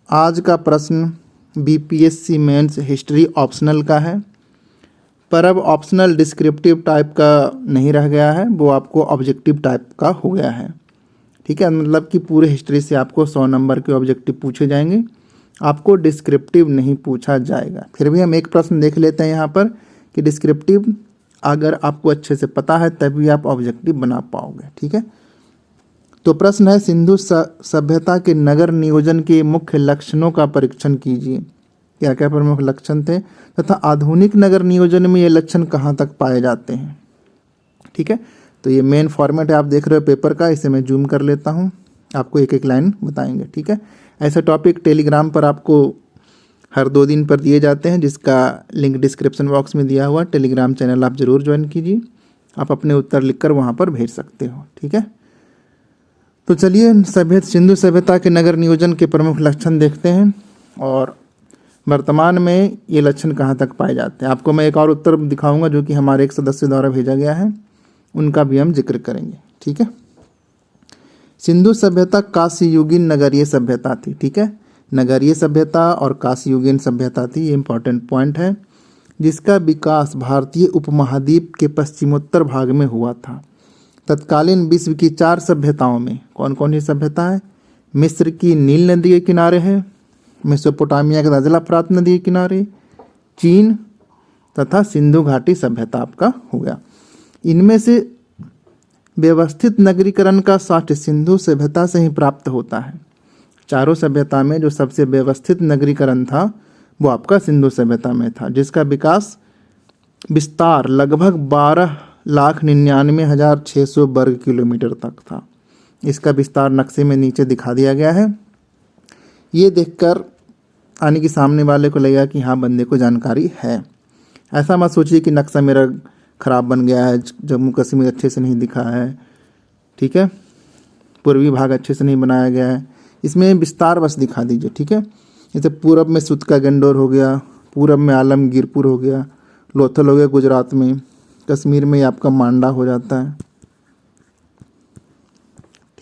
आज का प्रश्न बीपीएससी मेंस हिस्ट्री ऑप्शनल का है, पर अब ऑप्शनल डिस्क्रिप्टिव टाइप का नहीं रह गया है, वो आपको ऑब्जेक्टिव टाइप का हो गया है। ठीक है, मतलब कि पूरे हिस्ट्री से आपको 100 नंबर के ऑब्जेक्टिव पूछे जाएंगे, आपको डिस्क्रिप्टिव नहीं पूछा जाएगा। फिर भी हम एक प्रश्न देख लेते हैं यहाँ पर कि डिस्क्रिप्टिव अगर आपको अच्छे से पता है तभी आप ऑब्जेक्टिव बना पाओगे। ठीक है, तो प्रश्न है सिंधु सभ्यता के नगर नियोजन के मुख्य लक्षणों का परीक्षण कीजिए। क्या क्या प्रमुख लक्षण थे तथा आधुनिक नगर नियोजन में ये लक्षण कहाँ तक पाए जाते हैं। ठीक है, तो ये मेन फॉर्मेट है, आप देख रहे हो पेपर का, इसे मैं जूम कर लेता हूँ, आपको एक एक लाइन बताएंगे। ठीक है, ऐसे टॉपिक टेलीग्राम पर आपको हर 2 दिन पर दिए जाते हैं, जिसका लिंक डिस्क्रिप्शन बॉक्स में दिया हुआ। टेलीग्राम चैनल आप ज़रूर ज्वाइन कीजिए, आप अपने उत्तर लिखकर वहाँ पर भेज सकते हो। ठीक है, तो चलिए सिंधु सभ्यता के नगर नियोजन के प्रमुख लक्षण देखते हैं और वर्तमान में ये लक्षण कहाँ तक पाए जाते हैं। आपको मैं एक और उत्तर दिखाऊंगा जो कि हमारे एक सदस्य द्वारा भेजा गया है, उनका भी हम जिक्र करेंगे। ठीक है, सिंधु सभ्यता कांस्ययुगीन नगरीय सभ्यता थी। ठीक है, नगरीय सभ्यता और कांस्ययुगीन सभ्यता थी, ये इंपॉर्टेंट पॉइंट है, जिसका विकास भारतीय उपमहाद्वीप के पश्चिमोत्तर भाग में हुआ था। तत्कालीन विश्व की 4 सभ्यताओं में कौन कौन सी सभ्यता है? मिस्र की नील नदी के किनारे है, मेसोपोटामिया के दजला फरात नदी के किनारे, चीन तथा सिंधु घाटी सभ्यता आपका हो गया। इनमें से व्यवस्थित नगरीकरण का साक्ष्य सिंधु सभ्यता से ही प्राप्त होता है। चारों सभ्यता में जो सबसे व्यवस्थित नगरीकरण था वो आपका सिंधु सभ्यता में था, जिसका विस्तार लगभग 12,99,600 वर्ग किलोमीटर तक था। इसका विस्तार नक्शे में नीचे दिखा दिया गया है। ये देखकर आने की सामने वाले को लगेगा कि हाँ बंदे को जानकारी है। ऐसा मत सोचिए कि नक्शा मेरा ख़राब बन गया है, जम्मू कश्मीर अच्छे से नहीं दिखा है। ठीक है, पूर्वी भाग अच्छे से नहीं बनाया गया है, इसमें विस्तार बस दिखा दीजिए। ठीक है, जैसे पूरब में सुतका गंडोर हो गया, पूरब में आलमगीरपुर हो गया, लोथल हो गया गुजरात में, कश्मीर में आपका मांडा हो जाता है।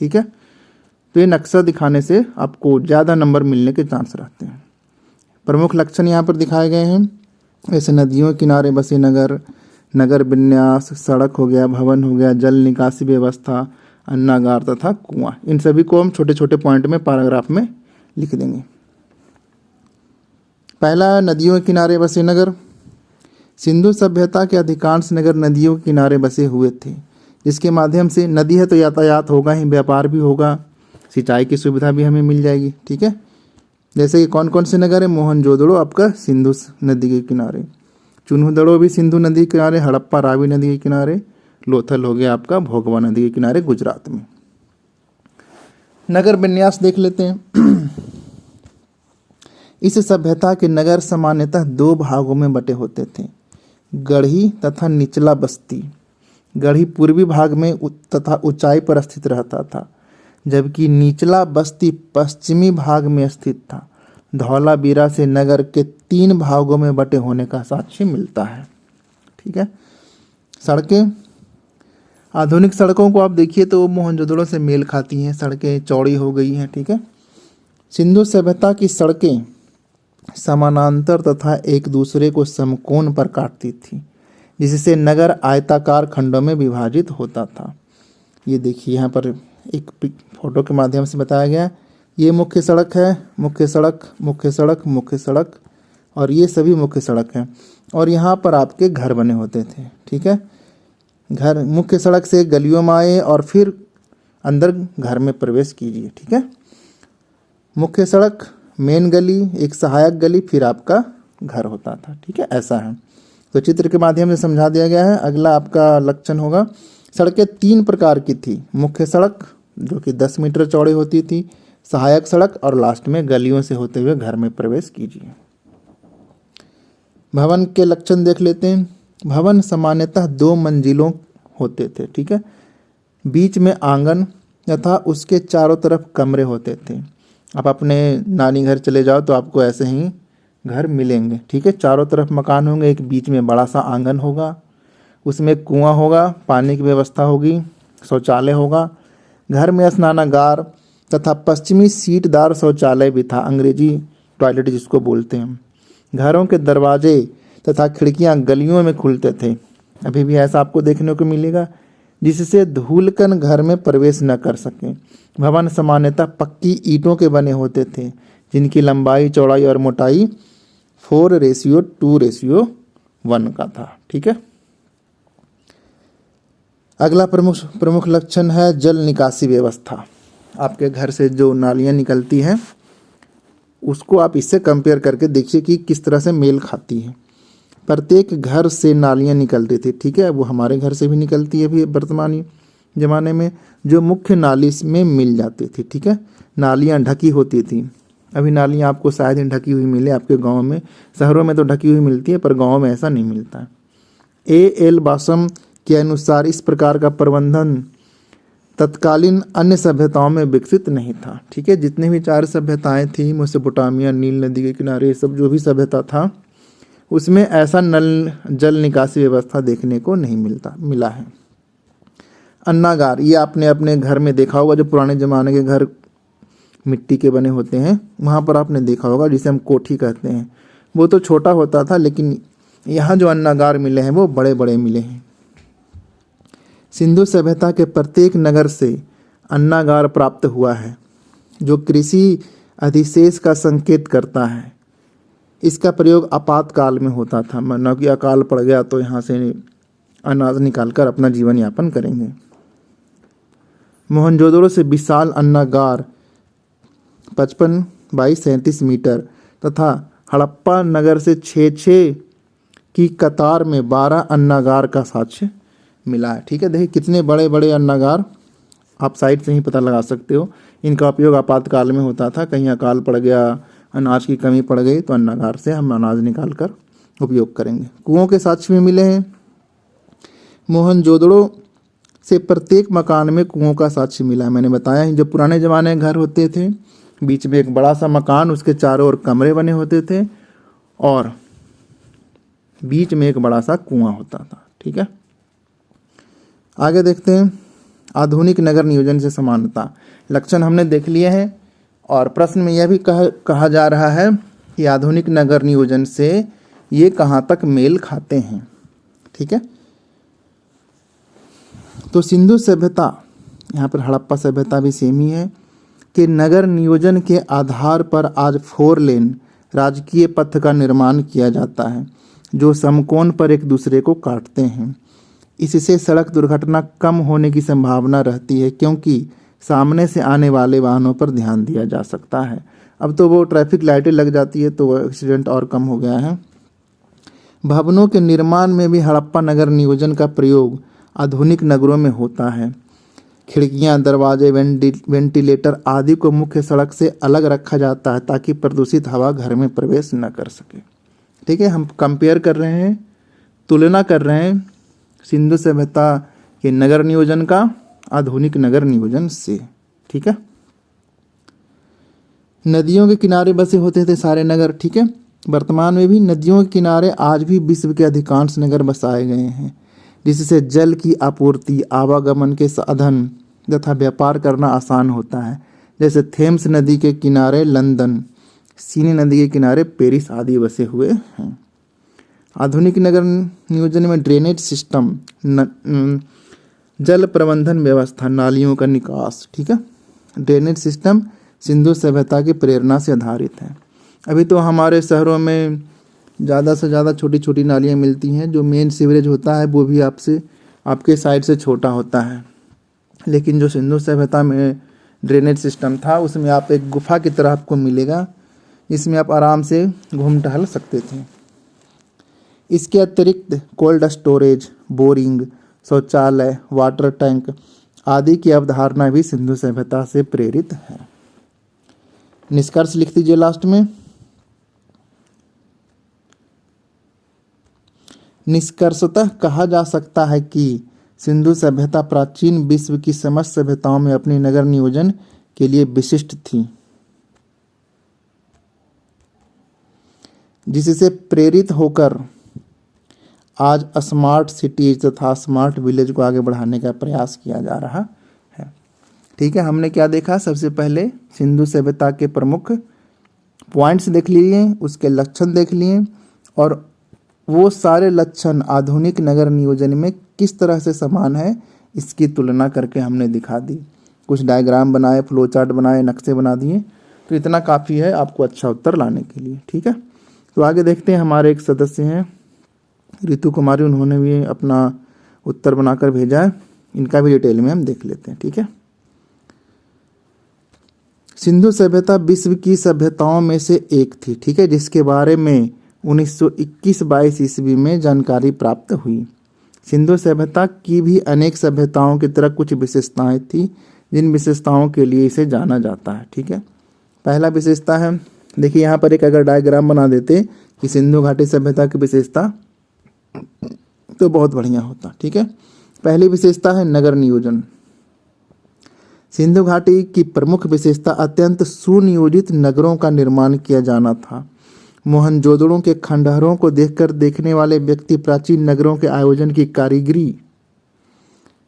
ठीक है, तो ये नक्शा दिखाने से आपको ज़्यादा नंबर मिलने के चांस रहते हैं। प्रमुख लक्षण यहाँ पर दिखाए गए हैं, ऐसे नदियों के किनारे बसे नगर, नगर विन्यास, सड़क हो गया, भवन हो गया, जल निकासी व्यवस्था, अन्नागार तथा कुआं। इन सभी को हम छोटे छोटे पॉइंट में पैराग्राफ में लिख देंगे। पहला, नदियों के किनारे बसे नगर। सिंधु सभ्यता के अधिकांश नगर नदियों के किनारे बसे हुए थे, जिसके माध्यम से नदी है तो यातायात होगा ही, व्यापार भी होगा, सिंचाई की सुविधा भी हमें मिल जाएगी। ठीक है, जैसे कि कौन कौन से नगर है? मोहनजोदड़ो आपका सिंधु नदी के किनारे, चुन्हुदड़ो भी सिंधु नदी के किनारे, हड़प्पा रावी नदी के किनारे, लोथल हो गया आपका भोगवा नदी के किनारे गुजरात में। नगर विन्यास देख लेते हैं। इस सभ्यता के नगर सामान्यतः 2 भागों में बटे होते थे, गढ़ी तथा निचला बस्ती। गढ़ी पूर्वी भाग में तथा ऊंचाई पर स्थित रहता था, जबकि निचला बस्ती पश्चिमी भाग में स्थित था। धौलावीरा से नगर के 3 भागों में बटे होने का साक्ष्य मिलता है। ठीक है, सड़कें, आधुनिक सड़कों को आप देखिए तो मोहनजोदड़ो से मेल खाती हैं, सड़कें चौड़ी हो गई हैं। ठीक है, सिंधु सभ्यता की सड़कें समानांतर तथा एक दूसरे को समकोण पर काटती थी, जिससे नगर आयताकार खंडों में विभाजित होता था। ये देखिए यहाँ पर एक फोटो के माध्यम से बताया गया, ये मुख्य सड़क है, मुख्य सड़क, मुख्य सड़क, मुख्य सड़क, और ये सभी मुख्य सड़क हैं, और यहाँ पर आपके घर बने होते थे। ठीक है, घर मुख्य सड़क से गलियों में आए और फिर अंदर घर में प्रवेश कीजिए। ठीक है, मुख्य सड़क, मेन गली, एक सहायक गली, फिर आपका घर होता था। ठीक है, ऐसा है, तो चित्र के माध्यम से समझा दिया गया है। अगला आपका लक्षण होगा, सड़कें 3 प्रकार की थी, मुख्य सड़क जो कि 10 मीटर चौड़ी होती थी, सहायक सड़क, और लास्ट में गलियों से होते हुए घर में प्रवेश कीजिए। भवन के लक्षण देख लेते हैं। भवन सामान्यतः 2 मंजिलों होते थे। ठीक है, बीच में आंगन तथा उसके चारों तरफ कमरे होते थे। आप अपने नानी घर चले जाओ तो आपको ऐसे ही घर मिलेंगे। ठीक है, चारों तरफ मकान होंगे, एक बीच में बड़ा सा आंगन होगा, उसमें कुआं होगा, पानी की व्यवस्था होगी, शौचालय होगा, घर में स्नानागार तथा पश्चिमी सीटदार शौचालय भी था, अंग्रेजी टॉयलेट जिसको बोलते हैं। घरों के दरवाजे तथा खिड़कियां गलियों में खुलते थे। अभी भी ऐसा आपको देखने को मिलेगा, जिससे धूलकण घर में प्रवेश न कर सके। भवन सामान्यतः पक्की ईंटों के बने होते थे, जिनकी लंबाई, चौड़ाई और मोटाई 4:2:1 का था। ठीक है। अगला प्रमुख लक्षण है जल निकासी व्यवस्था। आपके घर से जो नालियाँ निकलती हैं उसको आप इससे कंपेयर करके देखिए कि किस तरह से मेल खाती है। प्रत्येक घर से नालियाँ निकलती थी। ठीक है, वो हमारे घर से भी निकलती है अभी वर्तमान ज़माने में, जो मुख्य नाली में मिल जाती थी। ठीक है, नालियाँ ढकी होती थी। अभी नालियाँ आपको शायद ही ढकी हुई मिले आपके गांव में, शहरों में तो ढकी हुई मिलती है पर गांव में ऐसा नहीं मिलता। A.L. बासम के अनुसार इस प्रकार का प्रबंधन तत्कालीन अन्य सभ्यताओं में विकसित नहीं था। ठीक है, जितनी भी 4 सभ्यताएं थी, मेसोपोटामिया, नील नदी के किनारे, सब जो भी सभ्यता था उसमें ऐसा जल निकासी व्यवस्था देखने को नहीं मिला है। अन्नागार, ये आपने अपने घर में देखा होगा, जो पुराने ज़माने के घर मिट्टी के बने होते हैं वहाँ पर आपने देखा होगा, जिसे हम कोठी कहते हैं। वो तो छोटा होता था, लेकिन यहाँ जो अन्नागार मिले हैं वो बड़े बड़े मिले हैं। सिंधु सभ्यता के प्रत्येक नगर से अन्नागार प्राप्त हुआ है, जो कृषि अधिशेष का संकेत करता है। इसका प्रयोग आपातकाल में होता था, मानो कि अकाल पड़ गया तो यहाँ से अनाज निकालकर अपना जीवन यापन करेंगे। मोहनजोदड़ो से विशाल अन्नागार 55-22-37 मीटर तथा हड़प्पा नगर से 6-6 की कतार में 12 अन्नागार का साक्ष्य मिला है। ठीक है, देखिए कितने बड़े बड़े अन्नागार, आप साइड से ही पता लगा सकते हो। इनका उपयोग आपातकाल में होता था, कहीं अकाल पड़ गया, अनाज की कमी पड़ गई तो अन्नागार से हम अनाज निकाल कर उपयोग करेंगे। कुओं के साक्ष्य भी मिले हैं। मोहनजोदड़ो से प्रत्येक मकान में कुओं का साक्ष्य मिला है। मैंने बताया ही, जो पुराने ज़माने घर होते थे, बीच में एक बड़ा सा मकान, उसके चारों ओर कमरे बने होते थे और बीच में एक बड़ा सा कुआं होता था। ठीक है, आगे देखते हैं आधुनिक नगर नियोजन से समानता। लक्षण हमने देख लिए हैं और प्रश्न में यह भी कहा जा रहा है कि आधुनिक नगर नियोजन से ये कहाँ तक मेल खाते हैं। ठीक है, तो सिंधु सभ्यता, यहाँ पर हड़प्पा सभ्यता भी सेम ही है, कि नगर नियोजन के आधार पर आज 4 लेन राजकीय पथ का निर्माण किया जाता है, जो समकोण पर एक दूसरे को काटते हैं। इससे सड़क दुर्घटना कम होने की संभावना रहती है, क्योंकि सामने से आने वाले वाहनों पर ध्यान दिया जा सकता है। अब तो वो ट्रैफिक लाइटें लग जाती है तो एक्सीडेंट और कम हो गया है। भवनों के निर्माण में भी हड़प्पा नगर नियोजन का प्रयोग आधुनिक नगरों में होता है। खिड़कियां, दरवाजे, वेंटिलेटर आदि को मुख्य सड़क से अलग रखा जाता है ताकि प्रदूषित हवा घर में प्रवेश न कर सके। ठीक है, हम कंपेयर कर रहे हैं, तुलना कर रहे हैं सिंधु सभ्यता के नगर नियोजन का आधुनिक नगर नियोजन से। ठीक है, नदियों के किनारे बसे होते थे सारे नगर। ठीक है, वर्तमान में भी नदियों के किनारे आज भी विश्व के अधिकांश नगर बसाए गए हैं, जिससे जल की आपूर्ति, आवागमन के साधन तथा व्यापार करना आसान होता है। जैसे थेम्स नदी के किनारे लंदन, सीनी नदी के किनारे पेरिस आदि बसे हुए हैं। आधुनिक नगर नियोजन में ड्रेनेज सिस्टम, जल प्रबंधन व्यवस्था, नालियों का निकास। ठीक है, ड्रेनेज सिस्टम सिंधु सभ्यता की प्रेरणा से आधारित है। अभी तो हमारे शहरों में ज़्यादा से ज़्यादा छोटी छोटी नालियाँ मिलती हैं, जो मेन सीवरेज होता है वो भी आपके साइड से छोटा होता है। लेकिन जो सिंधु सभ्यता में ड्रेनेज सिस्टम था, उसमें आप एक गुफा की तरह आपको मिलेगा, जिसमें आप आराम से घूम टहल सकते थे। इसके अतिरिक्त कोल्ड स्टोरेज, बोरिंग, शौचालय, वाटर टैंक आदि की अवधारणा भी सिंधु सभ्यता से प्रेरित है। निष्कर्ष लिख दीजिए लास्ट में। निष्कर्षतः कहा जा सकता है कि सिंधु सभ्यता प्राचीन विश्व की समस्त सभ्यताओं में अपनी नगर नियोजन के लिए विशिष्ट थी, जिससे प्रेरित होकर आज स्मार्ट सिटीज तथा स्मार्ट विलेज को आगे बढ़ाने का प्रयास किया जा रहा है। ठीक है, हमने क्या देखा? सबसे पहले सिंधु सभ्यता के प्रमुख पॉइंट्स देख लिए, उसके लक्षण देख लिए, और वो सारे लक्षण आधुनिक नगर नियोजन में किस तरह से समान है इसकी तुलना करके हमने दिखा दी। कुछ डायग्राम बनाए, फ्लो चार्ट बनाए, नक्शे बना दिए। तो इतना काफ़ी है आपको अच्छा उत्तर लाने के लिए। ठीक है, तो आगे देखते हैं। हमारे एक सदस्य हैं रितु कुमारी, उन्होंने भी अपना उत्तर बनाकर भेजा है, इनका भी डिटेल में हम देख लेते हैं। ठीक है, सिंधु सभ्यता विश्व की सभ्यताओं में से एक थी। ठीक है, जिसके बारे में 1921-22 ईस्वी में जानकारी प्राप्त हुई। सिंधु सभ्यता की भी अनेक सभ्यताओं की तरह कुछ विशेषताएं थी, जिन विशेषताओं के लिए इसे जाना जाता है। ठीक है, पहला विशेषता है, देखिए यहाँ पर एक अगर डायग्राम बना देते कि सिंधु घाटी सभ्यता की विशेषता, तो बहुत बढ़िया होता। ठीक है, पहली विशेषता है नगर नियोजन। सिंधु घाटी की प्रमुख विशेषता अत्यंत सुनियोजित नगरों का निर्माण किया जाना था। मोहनजोदड़ो के खंडहरों को देखकर देखने वाले व्यक्ति प्राचीन नगरों के आयोजन की कारीगरी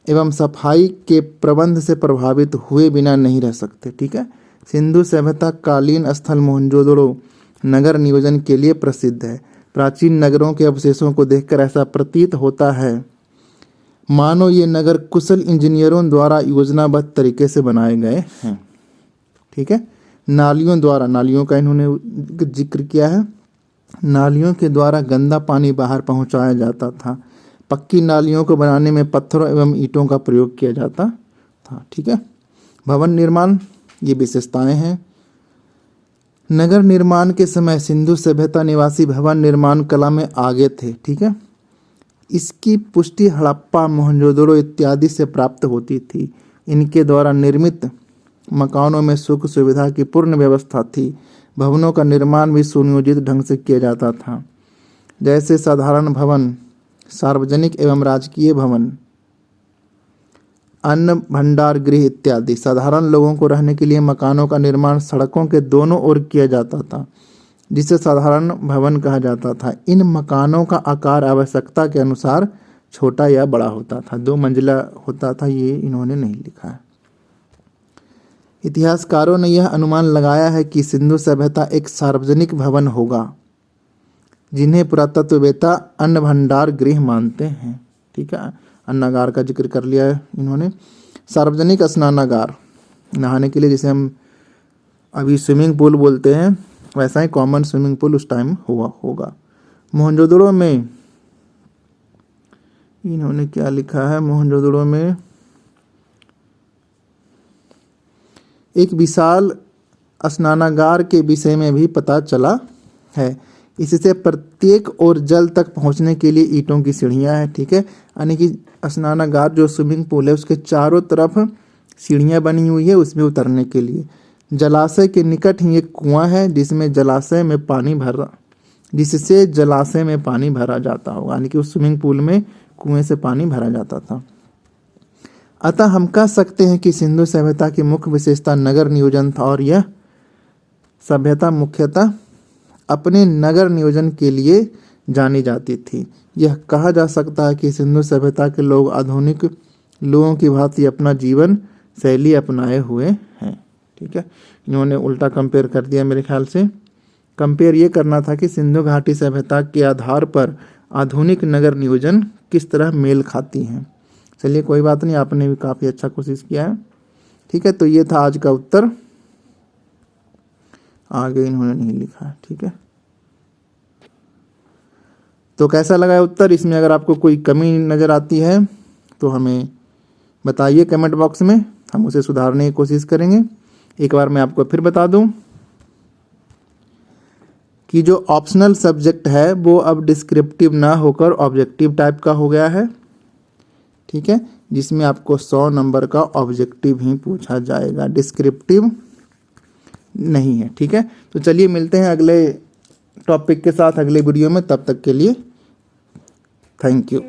एवं सफाई के प्रबंध से प्रभावित हुए बिना नहीं रह सकते। ठीक है, सिंधु सभ्यता कालीन स्थल मोहनजोदड़ो नगर नियोजन के लिए प्रसिद्ध है। प्राचीन नगरों के अवशेषों को देखकर ऐसा प्रतीत होता है मानो ये नगर कुशल इंजीनियरों द्वारा योजनाबद्ध तरीके से बनाए गए हैं। ठीक है, नालियों द्वारा, नालियों का इन्होंने जिक्र किया है, नालियों के द्वारा गंदा पानी बाहर पहुंचाया जाता था। पक्की नालियों को बनाने में पत्थरों एवं ईंटों का प्रयोग किया जाता था। ठीक है, भवन निर्माण, ये विशेषताएं हैं। नगर निर्माण के समय सिंधु सभ्यता निवासी भवन निर्माण कला में आगे थे। ठीक है, इसकी पुष्टि हड़प्पा, मोहनजोदड़ो इत्यादि से प्राप्त होती थी। इनके द्वारा निर्मित मकानों में सुख सुविधा की पूर्ण व्यवस्था थी। भवनों का निर्माण भी सुनियोजित ढंग से किया जाता था, जैसे साधारण भवन, सार्वजनिक एवं राजकीय भवन, अन्न भंडार गृह इत्यादि। साधारण लोगों को रहने के लिए मकानों का निर्माण सड़कों के दोनों ओर किया जाता था, जिसे साधारण भवन कहा जाता था। इन मकानों का आकार आवश्यकता के अनुसार छोटा या बड़ा होता था। 2 मंजिला होता था, ये इन्होंने नहीं लिखा है। इतिहासकारों ने यह अनुमान लगाया है कि सिंधु सभ्यता एक सार्वजनिक भवन होगा, जिन्हें पुरातत्ववेत्ता अन्न भंडार गृह मानते हैं। ठीक है, अन्नागार का जिक्र कर लिया है इन्होंने। सार्वजनिक स्नानागार, नहाने के लिए जिसे हम अभी स्विमिंग पूल बोलते हैं, वैसा ही कॉमन स्विमिंग पूल उस टाइम हुआ होगा। मोहनजोदड़ो में इन्होंने क्या लिखा है, मोहनजोदड़ो में एक विशाल स्नानागार के विषय में भी पता चला है। इससे प्रत्येक और जल तक पहुंचने के लिए ईंटों की सीढ़ियां हैं। ठीक है, यानी कि स्नानागार जो स्विमिंग पूल है उसके चारों तरफ सीढ़ियां बनी हुई है उसमें उतरने के लिए। जलाशय के निकट ही एक कुआं है जिससे जलाशय में पानी भरा जाता होगा, यानी कि उस स्विमिंग पूल में कुएं से पानी भरा जाता था। अतः हम कह सकते हैं कि सिंधु सभ्यता की मुख्य विशेषता नगर नियोजन था, और यह सभ्यता मुख्यतः अपने नगर नियोजन के लिए जानी जाती थी। यह कहा जा सकता है कि सिंधु सभ्यता के लोग आधुनिक लोगों की भांति अपना जीवन शैली अपनाए हुए हैं। ठीक है, इन्होंने उल्टा कंपेयर कर दिया मेरे ख्याल से। कंपेयर ये करना था कि सिंधु घाटी सभ्यता के आधार पर आधुनिक नगर नियोजन किस तरह मेल खाती हैं। चलिए कोई बात नहीं, आपने भी काफ़ी अच्छा कोशिश किया है। ठीक है, तो ये था आज का उत्तर, आगे इन्होंने नहीं लिखा है। ठीक है, तो कैसा लगा उत्तर? इसमें अगर आपको कोई कमी नज़र आती है तो हमें बताइए कमेंट बॉक्स में, हम उसे सुधारने की कोशिश करेंगे। एक बार मैं आपको फिर बता दूं कि जो ऑप्शनल सब्जेक्ट है वो अब डिस्क्रिप्टिव ना होकर ऑब्जेक्टिव टाइप का हो गया है। ठीक है, जिसमें आपको 100 नंबर का ऑब्जेक्टिव ही पूछा जाएगा, डिस्क्रिप्टिव नहीं है। ठीक है, तो चलिए मिलते हैं अगले टॉपिक के साथ अगले वीडियो में, तब तक के लिए थैंक यू।